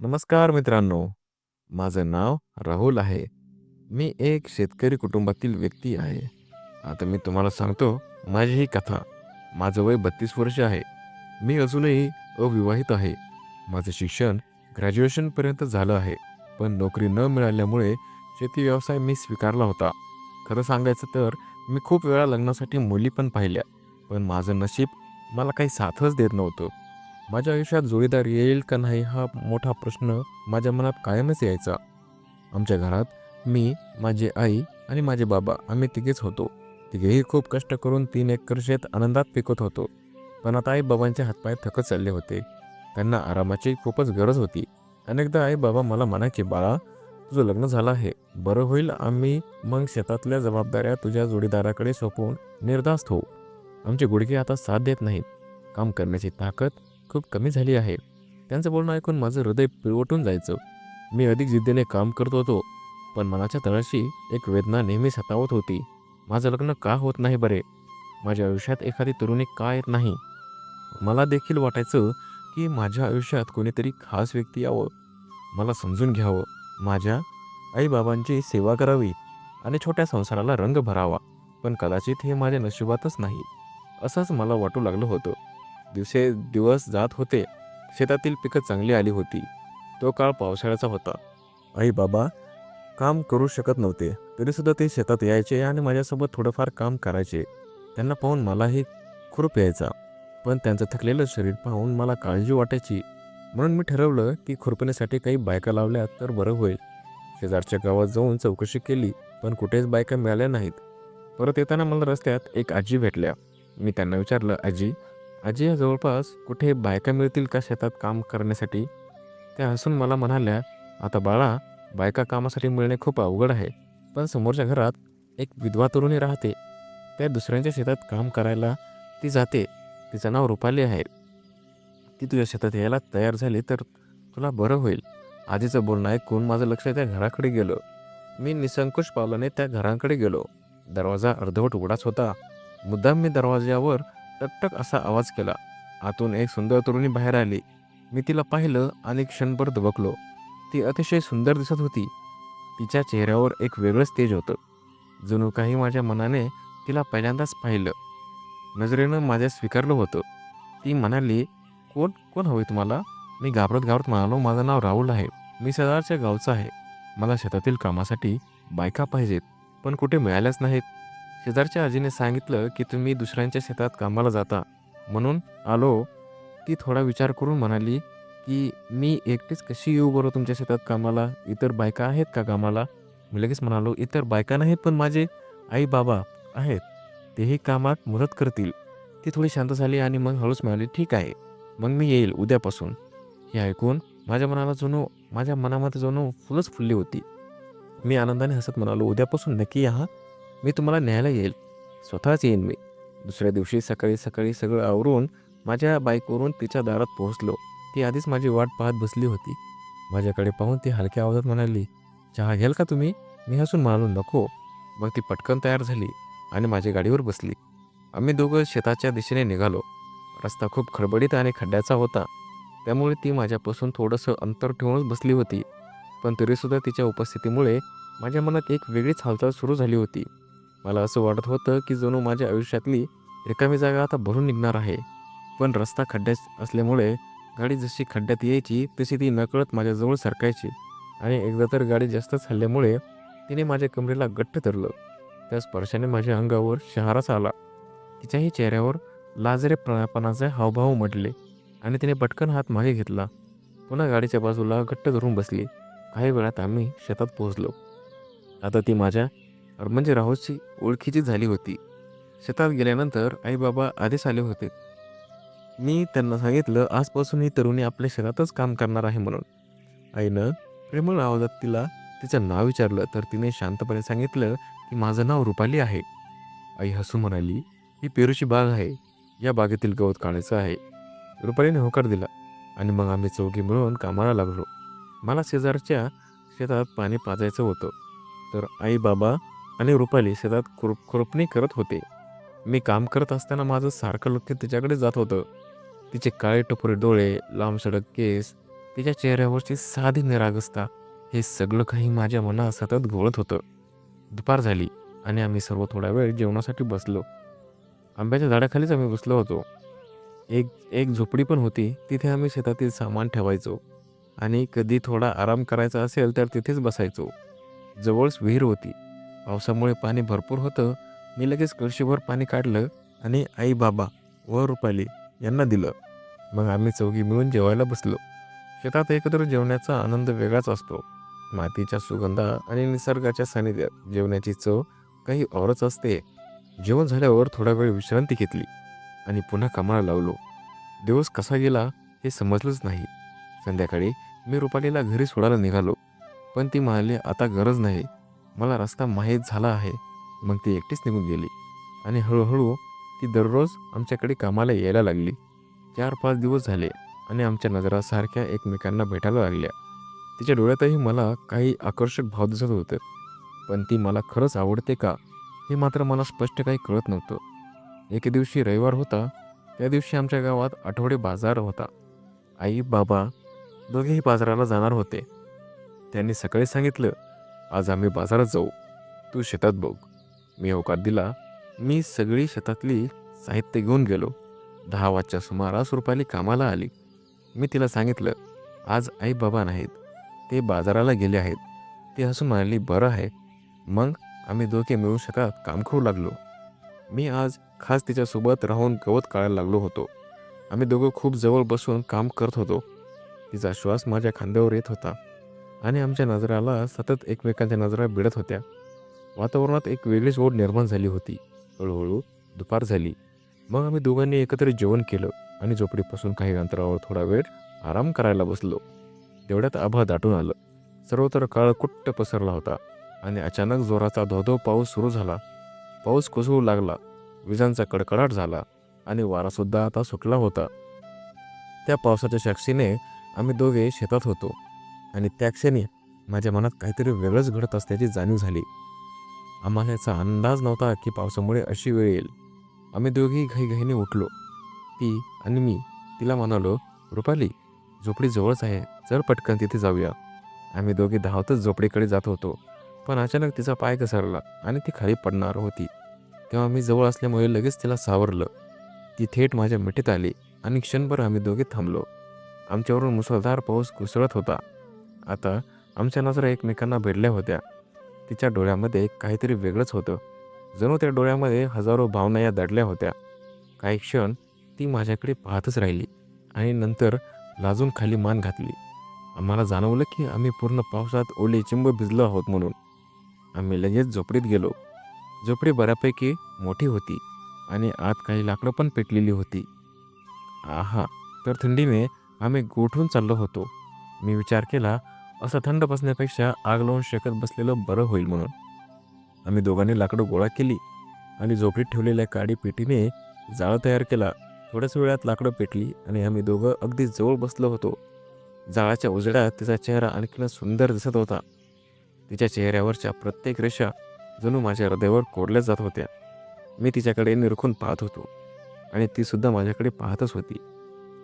नमस्कार मित्रांनो, माझं नाव राहुल आहे. मी एक शेतकरी कुटुंबातील व्यक्ती आहे. आता मी तुम्हाला सांगतो माझी ही कथा. माझं वय 32 वर्ष आहे. मी अजूनही अविवाहित आहे. माझं शिक्षण ग्रॅज्युएशनपर्यंत झालं आहे. पण नोकरी न मिळाल्यामुळे शेती व्यवसाय मी स्वीकारला होता. खरं सांगायचं तर मी खूप वेळा लग्नासाठी मुली पण पाहिल्या. पण माझं नशीब मला काही साथच देत नव्हतं. माझ्या आयुष्यात जोडीदार येईल का नाही हा मोठा प्रश्न माझ्या मनात कायमच यायचा. आमच्या घरात मी, माझी आई आणि माझे बाबा आम्ही तिघेच होतो. तिघेही खूप कष्ट करून 3 एकर शेत आनंदात पिकत होतो. पण आता आई-बाबांचे हातपाय थकत चालले होते. त्यांना आरामाची खूपच गरज होती. अनेकदा आई-बाबा मला म्हणायचे, "बाळा, तुझं लग्न झालं आहे. बरं होईल आम्ही मग शेतातल्या जबाबदाऱ्या तुझ्या जोडीदाराकडे सोपवून निर्धास्त होऊ." आमचे गुडघे आता साथ देत नाहीत. काम करण्याची ताकद खूप कमी झाली आहे. त्यांचं बोलणं ऐकून माझं हृदय पिळवटून जायचं. मी अधिक जिद्दीने काम करत होतो, पण मनाच्या तळाशी एक वेदना नेहमी सतावत होती. माझं लग्न का होत नाही बरे? माझ्या आयुष्यात एखादी तरुणी का येत नाही? मला देखील वाटायचं की माझ्या आयुष्यात कोणीतरी खास व्यक्ती यावं, मला समजून घ्यावं, माझ्या आई-बाबांची सेवा करावी आणि छोट्या संसाराला रंग भरावा. पण कदाचित हे माझ्या नशिबातच नाही, असंच मला वाटू लागलं होतं. दिवस जात होते. शेतातील पिकं चांगली आली होती. तो काळ पावसाळ्याचा होता. आई-बाबा काम करू शकत नव्हते. तरीसुद्धा ते शेतात यायचे आणि माझ्यासोबत थोडंफार काम करायचे. त्यांना पाहून मलाही खूप यायचा. पण त्यांचं थकलेलं शरीर पाहून मला काळजी वाटायची. म्हणून मी ठरवलं की खुरपणीसाठी काही बायका लावल्या तर बरं होईल. शेजारच्या गावात जाऊन चौकशी केली, पण कुठेच बायका मिळाल्या नाहीत. परत येताना मला रस्त्यात एक आजी भेटल्या. मी त्यांना विचारलं, "आजी, आजी या जवळपास कुठे बायका मिळतील का शेतात काम करण्यासाठी?" त्या हसून मला म्हणाल्या, "आता बाळा, बायका कामासाठी मिळणे खूप अवघड आहे. पण समोरच्या घरात एक विधवा तरुणी राहते. त्या दुसऱ्यांच्या शेतात काम करायला ती जाते. तिचं नाव रुपाली आहे. ती तुझ्या शेतात यायला तयार झाली तर तुला बरं होईल." आजीचं बोलणं ऐकून माझं लक्ष त्या घराकडे गेलं. मी निसंकोच पावलाने त्या घराकडे गेलो. दरवाजा अर्धवट उघडाच होता. मुद्दाम मी दरवाजावर टकटक असा आवाज केला. आतून एक सुंदर तरुणी बाहेर आली. मी तिला पाहिलं आणि क्षणभर दबकलो. ती अतिशय सुंदर दिसत होती. तिच्या चेहऱ्यावर एक वेगळंच तेज होतं. जणू काही माझ्या मनाने तिला पहिल्यांदाच पाहिलं. नजरेनं माझ्या स्वीकारलं होतं. ती म्हणाली, "कोण कोण हवे तुम्हाला?" मी घाबरत घाबरत म्हणालो, "माझं नाव राहुल आहे. मी शेजारच्या गावचा आहे. मला शेतातील कामासाठी बायका पाहिजेत, पण कुठे मिळाल्याच नाहीत." शेजारच्या आजीने सांगितलं की तुम्ही दुसऱ्यांच्या शेतात कामाला जाता, म्हणून आलो. ती थोडा विचार करून म्हणाली की मी एकटीच कशी येऊ बरं तुमच्या शेतात कामाला? इतर बायका आहेत का कामाला? मी लगेच म्हणालो, "इतर बायका नाहीत, पण माझे आई-बाबा आहेत. तेही कामात मदत करतील." ती थोडी शांत झाली आणि मग हळूच म्हणाली, "ठीक आहे, मग मी येईल उद्यापासून." हे ऐकून माझ्या मनामध्ये जणू फुलंच फुलली होती. मी आनंदाने हसत म्हणालो, "उद्यापासून नक्की या हां. मी तुम्हाला न्यायला येईल. स्वतःच येईन मी." दुसऱ्या दिवशी सकाळी सकाळी सगळं आवरून माझ्या बाईकवरून तिच्या दारात पोहोचलो. ती आधीच माझी वाट पाहत बसली होती. माझ्याकडे पाहून ती हलक्या आवाजात म्हणाली, "चहा घ्याल का तुम्ही?" मी हसून म्हणालो, "नको." मग ती पटकन तयार झाली आणि माझ्या गाडीवर बसली. आम्ही दोघं शेताच्या दिशेने निघालो. रस्ता खूप खडबडीत आणि खड्ड्याचा होता. त्यामुळे ती माझ्यापासून थोडंसं अंतर ठेवूनच बसली होती. पण तरीसुद्धा तिच्या उपस्थितीमुळे माझ्या मनात एक वेगळीच हालचाल सुरू झाली होती. मला असं वाटत होतं की जणू माझ्या आयुष्यातली रिकामी जागा आता भरून निघणार आहे. पण रस्ता खड्ड्यात असल्यामुळे गाडी जशी खड्ड्यात यायची तशी ती नकळत माझ्याजवळ सरकायची आणि एकदा तर गाडी जास्तच हलल्यामुळे तिने माझ्या कमरेला घट्ट धरलं. त्या स्पर्शाने माझ्या अंगावर शहाराच आला. तिच्याही चेहऱ्यावर लाजरेपणाचे हावभाव उमटले आणि तिने पटकन हात मागे घेतला. पुन्हा गाडीच्या बाजूला घट्ट धरून बसली. काही वेळात आम्ही शेतात पोहोचलो. आता ती माझ्या म्हणजे राहुलची ओळखीची झाली होती. शेतात गेल्यानंतर आई-बाबा आधीच आले होते. मी त्यांना सांगितलं, आजपासून ही तरुणी आपल्या शेतातच काम करणार आहे म्हणून. आईनं प्रेमळ आवाजात तिला तिचं नाव विचारलं तर तिने शांतपणे सांगितलं की माझं नाव रुपाली आहे. आई हसून म्हणाली, "ही पेरूची बाग आहे. या बागेतील गवत काढायचं आहे." रुपालीने होकार दिला आणि मग आम्ही चौघी मिळून कामाला लागलो. मला शेजारच्या शेतात पाणी पाजायचं होतं, तर आई-बाबा आणि रुपाली शेतात खुरपणी करत होते. मी काम करत असताना माझं सारखं लक्ष तिच्याकडे जात होतं. तिचे काळे टपोरे डोळे, लांबसडक केस तिच्या चेहऱ्यावरची साधी निरागसता, हे सगळं काही माझ्या मनात सतत घोळत होतं. दुपार झाली आणि आम्ही सर्व थोडा वेळ जेवणासाठी बसलो. आंब्याच्या झाडाखालीच आम्ही बसलो होतो. एक एक झोपडी पण होती. तिथे आम्ही शेतातील सामान ठेवायचो आणि कधी थोडा आराम करायचा असेल तर तिथेच बसायचो. जवळच विहीर होती. पावसामुळे पाणी भरपूर होतं. मी लगेच कळशीभर पाणी काढलं आणि आई, बाबा व रुपाली यांना दिलं. मग आम्ही चौघी मिळून जेवायला बसलो. शेतात एकत्र जेवण्याचा आनंद वेगळाच असतो. मातीच्या सुगंधा आणि निसर्गाच्या सानिध्यात जेवण्याची चव काही औरच असते. जेवण झाल्यावर थोडा वेळ विश्रांती घेतली आणि पुन्हा कामाला लावलो. दिवस कसा गेला हे समजलंच नाही. संध्याकाळी मी रुपालीला घरी सोडायला निघालो, पण ती म्हणाली, आता गरज नाही, मला रस्ता माहीत झाला आहे. मग ती एकटीच निघून गेली आणि हळूहळू ती दररोज आमच्याकडे कामाला यायला लागली. 4-5 दिवस झाले आणि आमच्या नजरा सारख्या एकमेकांना भेटायला लागल्या. तिच्या डोळ्यातही मला काही आकर्षक भाव दिसत होते, पण ती मला खरंच आवडते का हे मात्र मला स्पष्ट काही कळत नव्हतं. एके दिवशी रविवार होता. त्या दिवशी आमच्या गावात आठवडे बाजार होता. आई, बाबा दोघेही बाजाराला जाणार होते. त्यांनी सकाळी सांगितलं, आज आम्ही बाजारात जाऊ, तू शेतात बघ. मी होकार दिला. मी सगळी शेतातली साहित्य घेऊन गेलो. 10 वाजच्या सुमारास रुपाली कामाला आली. मी तिला सांगितलं, आज आई बाबा नाहीत, ते बाजाराला गेले आहेत. ती हसून म्हणाली, बरं आहे. मग आम्ही दोघे मिळून शेतात काम करू लागलो. मी आज खास तिच्यासोबत राहून गवत काढायला लागलो होतो. आम्ही दोघं खूप जवळ बसून काम करत होतो. तिचा श्वास माझ्या खांद्यावर येत होता आणि आमच्या नजराला सतत एकमेकांच्या नजरा भिडत होत्या. वातावरणात एक वेगळीच ओढ निर्माण झाली होती. हळूहळू दुपार झाली. मग आम्ही दोघांनी एकत्र जेवण केलं आणि झोपडीपासून काही अंतरावर थोडा वेळ आराम करायला बसलो. तेवढ्यात आभाळ दाटून आलं. सर्वत्र काळकुट्ट पसरला होता आणि अचानक जोराचा धोधो पाऊस सुरू झाला. पाऊस कोसळू लागला. विजांचा कडकडाट झाला आणि वारासुद्धा आता सुटला होता. त्या पावसाच्या साक्षीने आम्ही दोघे शेतात होतो आणि त्या क्षणी माझ्या मनात काहीतरी वेगळंच घडत असल्याची जाणीव झाली. आम्हाला याचा अंदाज नव्हता की पावसामुळे अशी वेळ येईल. आम्ही दोघेही घाईघाईने उठलो. ती आणि मी तिला म्हणालो, रुपाली, झोपडी जवळच आहे, चल पटकन तिथे जाऊया. आम्ही दोघे धावतच झोपडीकडे जात होतो, पण अचानक तिचा पाय घसरला आणि ती खाली पडणार होती. तेव्हा मी जवळ असल्यामुळे लगेच तिला सावरलं. ती थेट माझ्या मिठीत आली आणि क्षणभर आम्ही दोघे थांबलो. आमच्यावरून मुसळधार पाऊस कोसळत होता. आता आमच्या नजरा एकमेकांना भिडल्या होत्या. तिच्या डोळ्यामध्ये काहीतरी वेगळंच होतं. जणू त्या डोळ्यामध्ये हजारो भावना या दडल्या होत्या. काही क्षण ती माझ्याकडे पाहतच राहिली आणि नंतर लाजून खाली मान घातली. आम्हाला जाणवलं की आम्ही पूर्ण पावसात ओले चिंब भिजलो आहोत म्हणून. आम्ही लगेच झोपडीत गेलो. झोपडी बऱ्यापैकी मोठी होती आणि आत काही लाकडं पण पेटलेली होती. आहा! तर थंडीने आम्ही गोठून चाललो होतो. मी विचार केला, असं थंड बसण्यापेक्षा आग लावून शेकत बसलेलं बरं होईल म्हणून. आम्ही दोघांनी लाकडं गोळा केली आणि झोपडीत ठेवलेल्या काडी पेटीने जाळं तयार केला. थोड्याच वेळात लाकडं पेटली आणि आम्ही दोघं अगदी जवळ बसलो होतो. जाळाच्या उजेडात तिचा चेहरा आणखीनच सुंदर दिसत होता. तिच्या चेहऱ्यावरच्या प्रत्येक रेषा जणू माझ्या हृदयावर कोरल्या जात होत्या. मी तिच्याकडे निरखून पाहत होतो आणि ती सुद्धा माझ्याकडे पाहतच होती.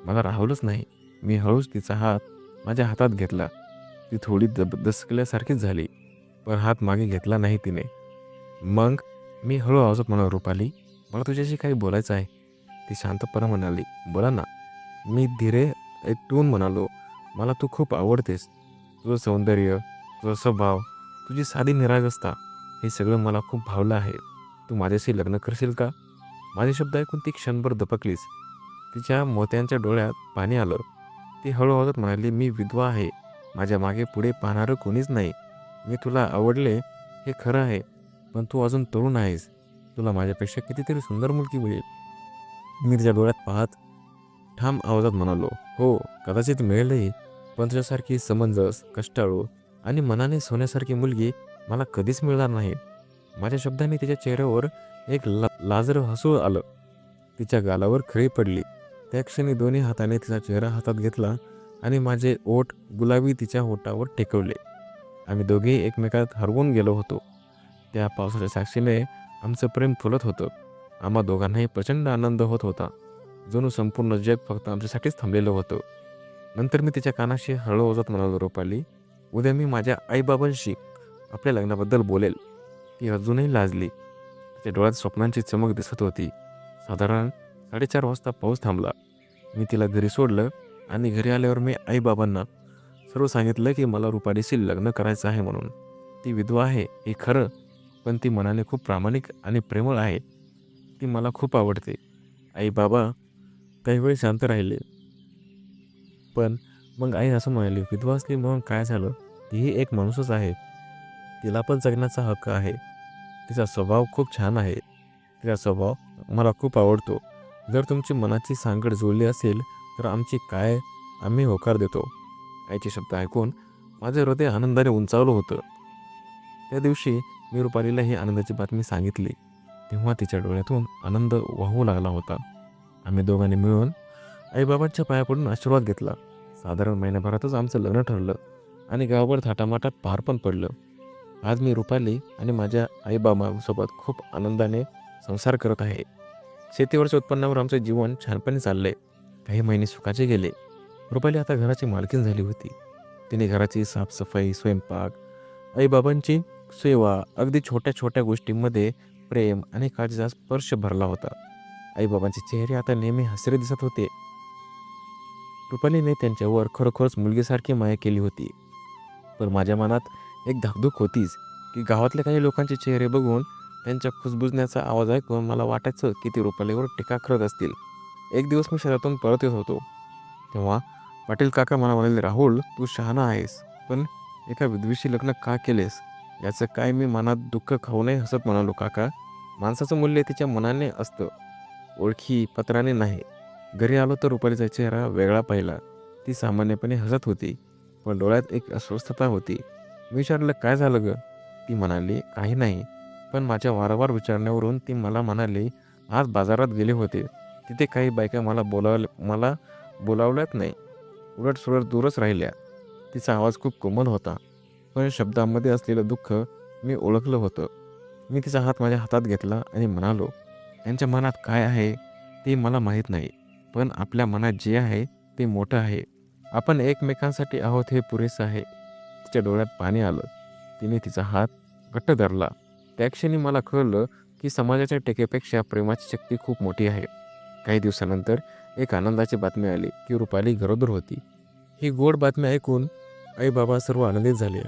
मला राहवलंच नाही. मी हळूच तिचा हात माझ्या हातात घेतला. ती थोडी दचकल्यासारखीच झाली, पण हात मागे घेतला नाही तिने. मग मी हळू आवाजात म्हणालो, रुपाली, मला तुझ्याशी काही बोलायचं आहे. ती शांतपणे म्हणाली, बोला ना. मी धीरे एकटून म्हणालो, मला तू खूप आवडतेस. तुझं सौंदर्य, तुझा स्वभाव, तुझी साधी निरागसता, हे सगळं मला खूप भावलं आहे. तू माझ्याशी लग्न करशील का? माझे शब्द ऐकून ती क्षणभर दपकलीच. तिच्या मोत्यांच्या डोळ्यात पाणी आलं. ती हळू आवाजात म्हणाली, मी विधवा आहे. माझ्या मागे पुढे पाहणारं कोणीच नाही. मी तुला आवडले हे खरं आहे, पण तू अजून तरुण आहेस. तुला माझ्यापेक्षा कितीतरी सुंदर मुलगी मिळेल. मी तिच्या डोळ्यात पाहत ठाम आवाजात म्हणालो, हो, कदाचित मिळेलही, पण तुझ्यासारखी समंजस, कष्टाळू आणि मनाने सोन्यासारखी मुलगी मला कधीच मिळणार नाही. माझ्या शब्दांनी तिच्या चेहऱ्यावर एक लाजरं हसू आलं. तिच्या गालावर खळी पडली. त्या क्षणी दोन्ही हाताने तिचा चेहरा हातात घेतला आणि माझे ओठ गुलाबी तिच्या ओठावर टेकवले. आम्ही दोघेही एकमेकात हरवून गेलो होतो. त्या पावसाच्या साक्षीने आमचं प्रेम फुलत होतं. आम्हा दोघांनाही प्रचंड आनंद होत होता. जणू संपूर्ण जग फक्त आमच्यासाठीच थांबलेलं होतं. नंतर मी तिच्या कानाशी हळू आवाजात म्हणालो, रुपाली, उद्या मी माझ्या आईबाबांशी आपल्या लग्नाबद्दल बोलेल. ती अजूनही लाजली. तिच्या डोळ्यात स्वप्नांची चमक दिसत होती. साधारण 4:30 वाजता पाऊस थांबला. मी तिला घरी सोडलं आणि घरी आल्यावर मी आईबाबांना सर्व सांगितलं की मला रुपालीशी लग्न करायचं आहे म्हणून. ती विधवा आहे हे खरं, पण ती मनाने खूप प्रामाणिक आणि प्रेमळ आहे. ती मला खूप आवडते. आई बाबा काही वेळ शांत राहिले. पण मग आई असं म्हणाली, विधवा असली म्हणून काय झालं? तीही एक माणूसच आहे. तिला पण जगण्याचा हक्क आहे. तिचा स्वभाव खूप छान आहे. तिचा स्वभाव मला खूप आवडतो. जर तुमची मनाची सांगड जुळली असेल तर आम्ही होकार देतो. आईचे शब्द ऐकून माझे हृदय आनंदाने उंचावलं होतं. त्या दिवशी मी रुपालीला ही आनंदाची बातमी सांगितली. तेव्हा तिच्या डोळ्यातून आनंद वाहू लागला होता. आम्ही दोघांनी मिळून आईबाबांच्या पाया पडून आशीर्वाद घेतला. साधारण महिन्याभरातच आमचं लग्न ठरलं आणि गावभर थाटामाटात पार पण पडलं. आज मी रुपाली आणि माझ्या आईबाबांसोबत खूप आनंदाने संसार करत आहे. शेतीवरच्या उत्पन्नावर आमचं जीवन छानपणे चाललंय. काही महिने सुखाचे गेले. रुपाली आता घराची मालकीण झाली होती. तिने घराची साफसफाई, स्वयंपाक, आईबाबांची सेवा, अगदी छोट्या छोट्या गोष्टींमध्ये प्रेम आणि काळजीचा स्पर्श भरला होता. आईबाबांचे चेहरे आता नेहमी हसरे दिसत होते. रुपालीने त्यांच्यावर खरोखरच मुलगीसारखी माया केली होती. पण माझ्या मनात एक धाकधूक होतीच की गावातल्या काही लोकांचे चेहरे बघून त्यांच्या खुसबुजण्याचा आवाज ऐकून मला वाटायचं की ते रुपालीवर टीका करत असतील. एक दिवस मी शहरातून परत येत होतो. तेव्हा पाटील काका मला म्हणाले, राहुल, तू शहाणा आहेस, पण एका विधवेशी लग्न का केलेस? याचं काय? मी मनात दुःख खाऊनही हसत म्हणालो, काका, माणसाचं मूल्य तिच्या मनाने असतं, ओळखी पत्राने नाही. घरी आलो तर रुपालीचा चेहरा वेगळा पाहिला. ती सामान्यपणे हसत होती, पण डोळ्यात एक अस्वस्थता होती. मी विचारलं, काय झालं ग? ती म्हणाली, काही नाही. पण माझ्या वारंवार विचारण्यावरून ती मला म्हणाली, आज बाजारात गेले होते. तिथे काही बायका मला बोलावल्यात नाही. उलट दूरच राहिल्या. तिचा आवाज खूप कोमल होता, पण शब्दांमध्ये असलेलं दुःख मी ओळखलं होतं. मी तिचा हात माझ्या हातात घेतला आणि म्हणालो, त्यांच्या मनात काय आहे ते मला माहीत नाही, पण आपल्या मनात जे आहे ते मोठं आहे. आपण एकमेकांसाठी आहोत हे पुरेसं आहे. तिच्या डोळ्यात पाणी आलं. तिने तिचा हात घट्ट धरला. त्या क्षणी मला कळलं की समाजाच्या टेकेपेक्षा प्रेमाची शक्ती खूप मोठी आहे. काही दिवसानंतर एक आनंदाची बातमी आली की रुपाली गरोदर होती. ही गोड बातमी ऐकून आई बाबा सर्व आनंदित झाले.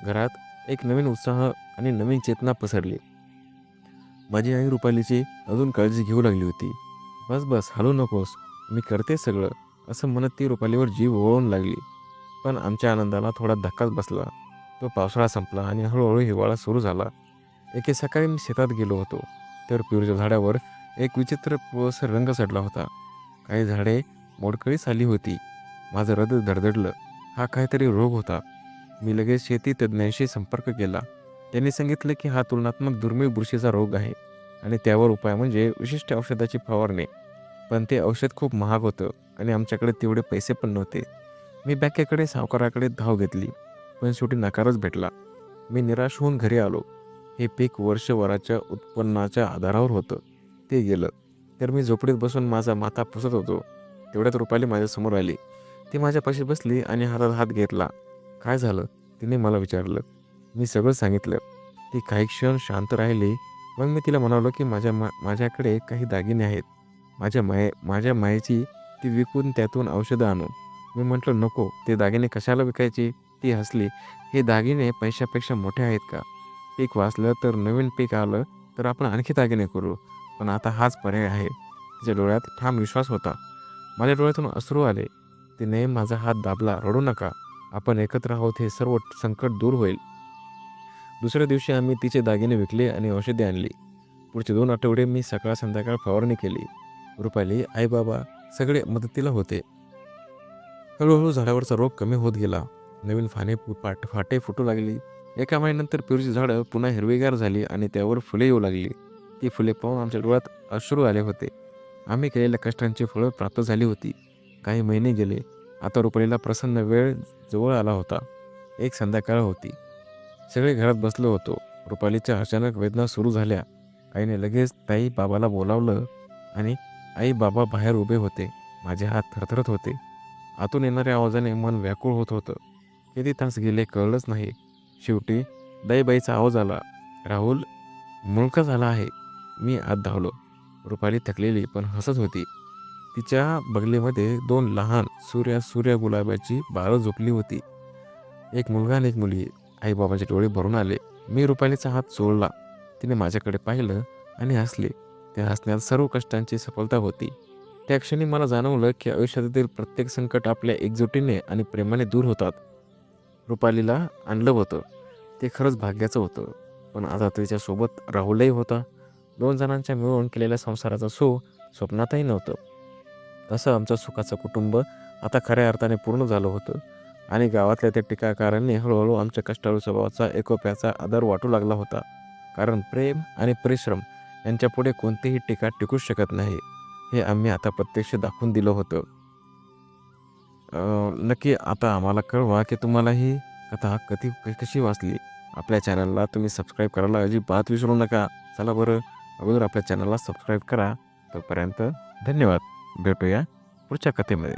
घरात एक नवीन उत्साह आणि नवीन चेतना पसरली. माझी आई रुपालीची अजून काळजी घेऊ लागली होती. बस बस, हलू नकोस, मी करते सगळं, असं म्हणत ती रुपालीवर जीव ओळून लागली. पण आमच्या आनंदाला थोडा धक्काच बसला. तो पावसाळा संपला आणि हळूहळू हिवाळा सुरू झाला. एके सकाळी मी शेतात गेलो होतो, तर पेरूच्या झाडावर एक विचित्र पिवळसर रंग चढला होता. काही झाडे मोडकळीस आली होती. माझं हृदय धडधडलं. हा काहीतरी रोग होता. मी लगेच शेती तज्ज्ञांशी संपर्क केला. त्यांनी सांगितलं की हा तुलनात्मक दुर्मिळ बुरशीचा रोग आहे आणि त्यावर उपाय म्हणजे विशिष्ट औषधाची फवारणी. पण ते औषध खूप महाग होतं आणि आमच्याकडे तेवढे पैसे पण नव्हते. मी बँकेकडे सावकाराकडे धाव घेतली, पण शेवटी नकारच भेटला. मी निराश होऊन घरी आलो. हे पीक वर्षभराच्या उत्पन्नाच्या आधारावर होतं. ते गेलं. तर मी झोपडीत बसून माझा माथा पुसत होतो. तेवढ्यात रुपाली माझ्यासमोर आली. ती माझ्यापाशी बसली आणि हातात हात घेतला. काय झालं? तिने मला विचारलं. मी सगळं सांगितलं. ती काही क्षण शांत राहिली. मग मी तिला म्हणालो की माझ्याकडे काही दागिने आहेत. माझ्या मायेची ती विकून त्यातून औषधं आणू. मी म्हटलं, नको, ते दागिने कशाला विकायचे? ती हसली. हे दागिने पैशापेक्षा मोठे आहेत का? पीक वाचलं तर नवीन पीक आलं तर आपण आणखी दागिने करू. पण आता हाच पर्याय आहे. तिच्या डोळ्यात ठाम विश्वास होता. माझ्या डोळ्यातून अश्रू आले. तिने माझा हात दाबला. रडू नका, आपण एकत्र आहोत, हे सर्व संकट दूर होईल. दुसऱ्या दिवशी आम्ही तिचे दागिने विकले आणि औषधे आणली. पुढचे 2 आठवडे मी सकाळ संध्याकाळ फवारणी केली. रुपाली, आई बाबा सगळे मदतीला होते. हळूहळू झाडावरचा रोग कमी होत गेला. नवीन फाटे फुटू लागली. एका महिन्यानंतर पेरूची झाडं पुन्हा हिरवीगार झाली आणि त्यावर फुले येऊ लागली. ती फुले पाहून आमच्या डोळ्यात अश्रू आले होते. आम्ही केलेल्या कष्टांची फळं प्राप्त झाली होती. काही महिने गेले. आता रुपालीला प्रसन्न वेळ जवळ आला होता. एक संध्याकाळ होती. सगळे घरात बसलो होतो. रुपालीच्या अचानक वेदना सुरू झाल्या. आईने लगेच ताई बाबाला बोलावलं आणि आई बाबा बाहेर उभे होते. माझे हात थरथरत होते. आतून येणाऱ्या आवाजाने मन व्याकुळ होत होतं. किती तास गेले कळलंच नाही. शेवटी दाईबाईचा आवाज आला. राहुल मुलगा झाला आहे. मी आत धावलो. रुपाली थकलेली पण हसत होती. तिच्या बगलीमध्ये 2 लहान सूर्या गुलाबाची बाळं झोपली होती. एक मुलगा आणि एक मुलगी. आईबाबांचे डोळे भरून आले. मी रुपालीचा हात सोडला. तिने माझ्याकडे पाहिलं आणि हसली. त्या हसण्यात सर्व कष्टांची सफलता होती. त्या क्षणी मला जाणवलं की आयुष्यातील प्रत्येक संकट आपल्या एकजुटीने आणि प्रेमाने दूर होतात. रुपालीला आणलं होतं. ते खरंच भाग्याचं होतं. पण आता तिच्यासोबत राहुलही होता. 2 जणांच्या मिळून केलेल्या संसाराचं सुख स्वप्नातही नव्हतं. असं आमचं सुखाचं कुटुंब आता खऱ्या अर्थाने पूर्ण झालं होतं. आणि गावातल्या त्या टीकाकारांनी हळूहळू आमच्या कष्टाळू स्वभावाचा एकोप्याचा आदर वाटू लागला होता. कारण प्रेम आणि परिश्रम यांच्यापुढे कोणतीही टीका टिकूच शकत नाही, हे आम्ही आता प्रत्यक्ष दाखवून दिलं होतं. नक्की आता आम्हाला कळवा की तुम्हाला ही कथा कशी वाचली. आपल्या चॅनलला तुम्ही सबस्क्राईब करायला अजिबात विसरू नका. चला बरं, अगोदर आपल्या चॅनलला सबस्क्राईब करा. तोपर्यंत धन्यवाद. भेटूया पुढच्या कथेमध्ये.